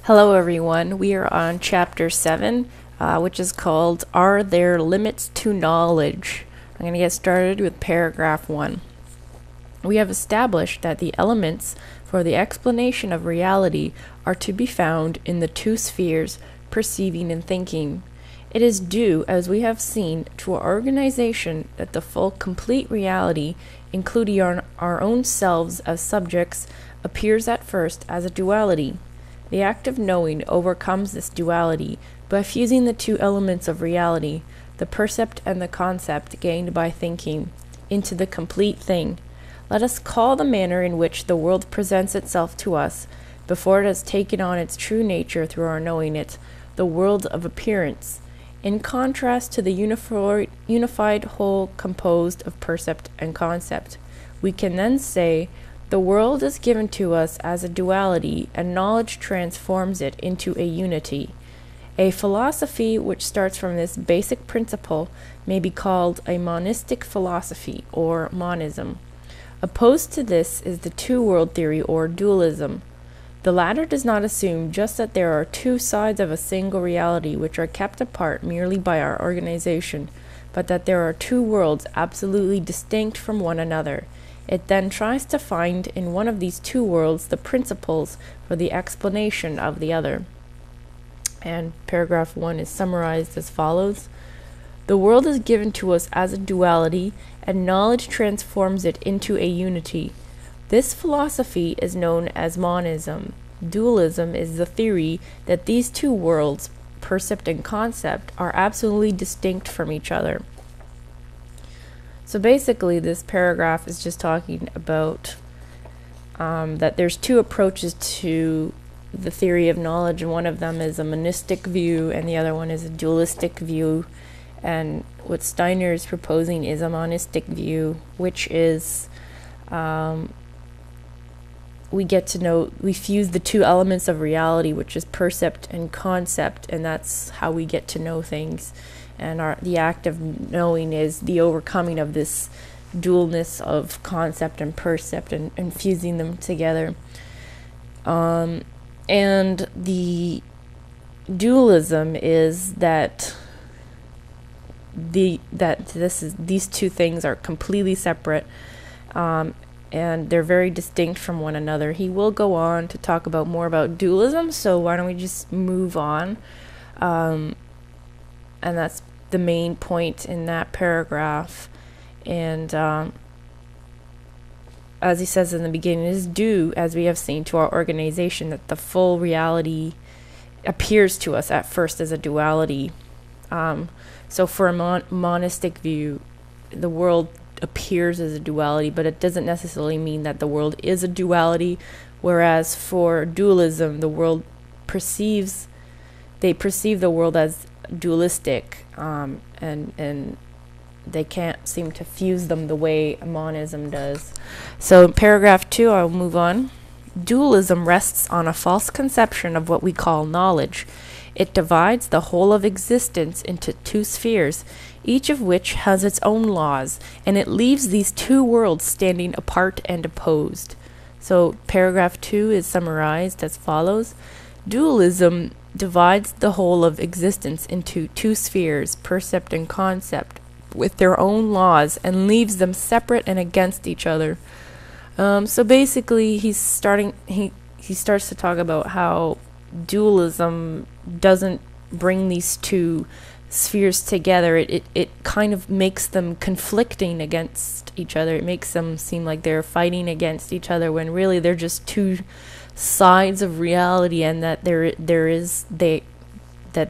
Hello everyone, we are on chapter 7, which is called Are There Limits to Knowledge? I'm going to get started with paragraph 1. We have established that the elements for the explanation of reality are to be found in the two spheres, perceiving and thinking. It is due, as we have seen, to our organization that the full complete reality, including our own selves as subjects, appears at first as a duality. The act of knowing overcomes this duality by fusing the two elements of reality, the percept and the concept gained by thinking, into the complete thing. Let us call the manner in which the world presents itself to us, before it has taken on its true nature through our knowing it, the world of appearance, in contrast to the unified whole composed of percept and concept. We can then say, the world is given to us as a duality, and knowledge transforms it into a unity. A philosophy which starts from this basic principle may be called a monistic philosophy, or monism. Opposed to this is the two-world theory, or dualism. The latter does not assume just that there are two sides of a single reality which are kept apart merely by our organization, but that there are two worlds absolutely distinct from one another. It then tries to find in one of these two worlds the principles for the explanation of the other. And paragraph 1 is summarized as follows. The world is given to us as a duality, and knowledge transforms it into a unity. This philosophy is known as monism. Dualism is the theory that these two worlds, percept and concept, are absolutely distinct from each other. So basically this paragraph is just talking about that there's two approaches to the theory of knowledge, and one of them is a monistic view and the other one is a dualistic view. And what Steiner is proposing is a monistic view, which is we fuse the two elements of reality, which is percept and concept, and that's how we get to know things. And the act of knowing is the overcoming of this dualness of concept and percept and fusing them together. And the dualism is that these two things are completely separate, and they're very distinct from one another. He will go on to talk about more about dualism, so why don't we just move on? And that's the main point in that paragraph. And as he says in the beginning, it is due, as we have seen, to our organization that the full reality appears to us at first as a duality. So for a monistic view, the world appears as a duality, but it doesn't necessarily mean that the world is a duality, whereas for dualism, the world perceive the world as dualistic, and they can't seem to fuse them the way monism does. So in paragraph 2, I'll move on. Dualism rests on a false conception of what we call knowledge. It divides the whole of existence into two spheres, each of which has its own laws, and it leaves these two worlds standing apart and opposed. So paragraph 2 is summarized as follows. Dualism divides the whole of existence into two spheres, percept and concept, with their own laws, and leaves them separate and against each other. So basically he starts to talk about how dualism doesn't bring these two spheres together. It kind of makes them conflicting against each other. It makes them seem like they're fighting against each other when really they're just two sides of reality, and that they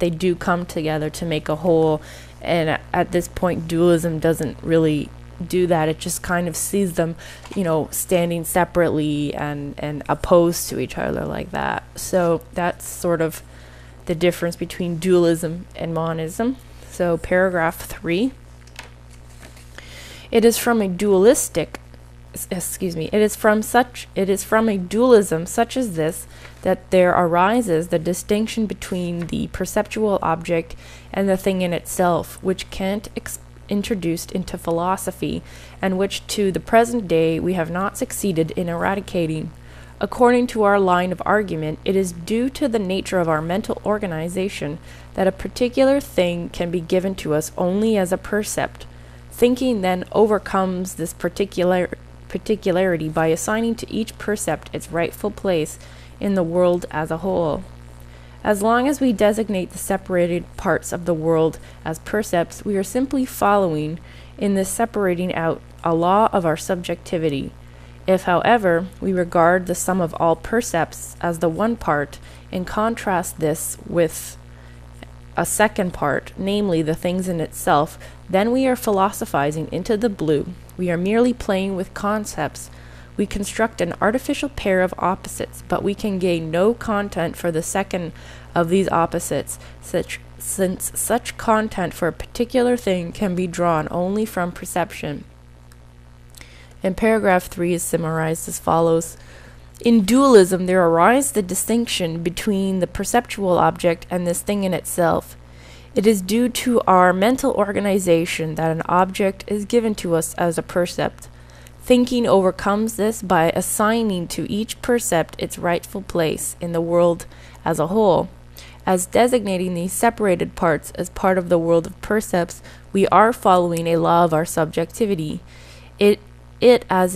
do come together to make a whole. And at this point, dualism doesn't really do that. It just kind of sees them, standing separately and opposed to each other like that. So that's sort of the difference between dualism and monism. So paragraph 3. It is from a dualism such as this that there arises the distinction between the perceptual object and the thing in itself, which Kant introduced into philosophy, and which to the present day we have not succeeded in eradicating. According to our line of argument, it is due to the nature of our mental organization that a particular thing can be given to us only as a percept. Thinking then overcomes this particularity by assigning to each percept its rightful place in the world as a whole. As long as we designate the separated parts of the world as percepts, we are simply following, in this separating out, a law of our subjectivity. If, however, we regard the sum of all percepts as the one part, and contrast this with a second part, namely the things in itself, then we are philosophizing into the blue. We are merely playing with concepts. We construct an artificial pair of opposites, but we can gain no content for the second of these opposites, since such content for a particular thing can be drawn only from perception. And paragraph 3 is summarized as follows. In dualism, there arises the distinction between the perceptual object and this thing in itself. It is due to our mental organization that an object is given to us as a percept. Thinking overcomes this by assigning to each percept its rightful place in the world as a whole. As designating these separated parts as part of the world of percepts, we are following a law of our subjectivity. If, as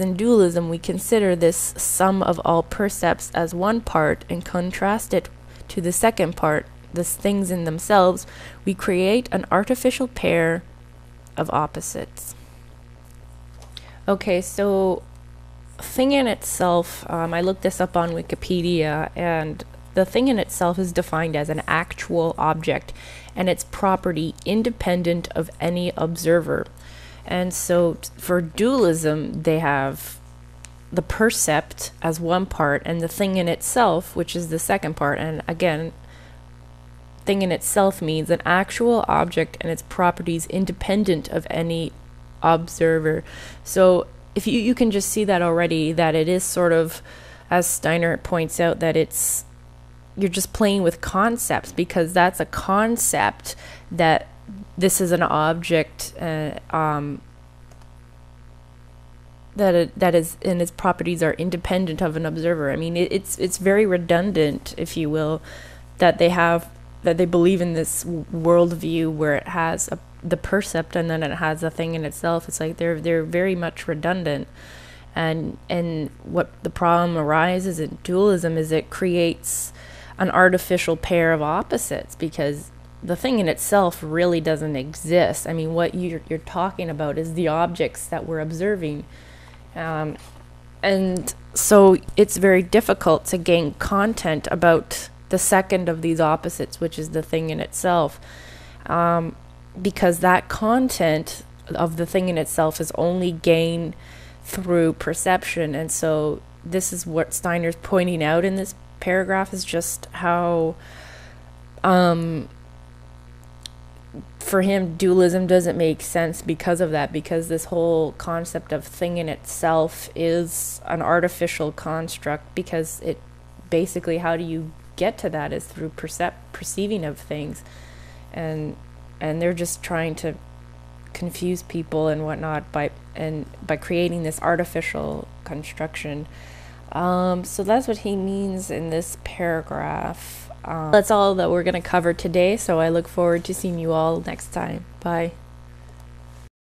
in dualism, we consider this sum of all percepts as one part and contrast it to the second part, the things in themselves, we create an artificial pair of opposites. Okay, so thing in itself, I looked this up on Wikipedia, and the thing in itself is defined as an actual object and its property independent of any observer. And so for dualism, they have the percept as one part and the thing in itself, which is the second part. And again, thing in itself means an actual object and its properties independent of any observer. So if you can just see that already, that it is sort of, as Steiner points out, that you're just playing with concepts, because that's a concept that this is an object that is, and its properties are independent of an observer. I mean, it's very redundant, if you will, that they believe in this worldview where it has the percept and then it has a thing in itself. It's like they're very much redundant, and what the problem arises in dualism is it creates an artificial pair of opposites, because the thing in itself really doesn't exist. I mean, what you're talking about is the objects that we're observing. And so it's very difficult to gain content about the second of these opposites, which is the thing in itself, because that content of the thing in itself is only gained through perception. And so this is what Steiner's pointing out in this paragraph, is just how for him dualism doesn't make sense because of that, because this whole concept of thing in itself is an artificial construct, because it basically, how do you get to that is through perceiving of things, and they're just trying to confuse people and whatnot by creating this artificial construction. So that's what he means in this paragraph. That's all that we're going to cover today, so I look forward to seeing you all next time. Bye.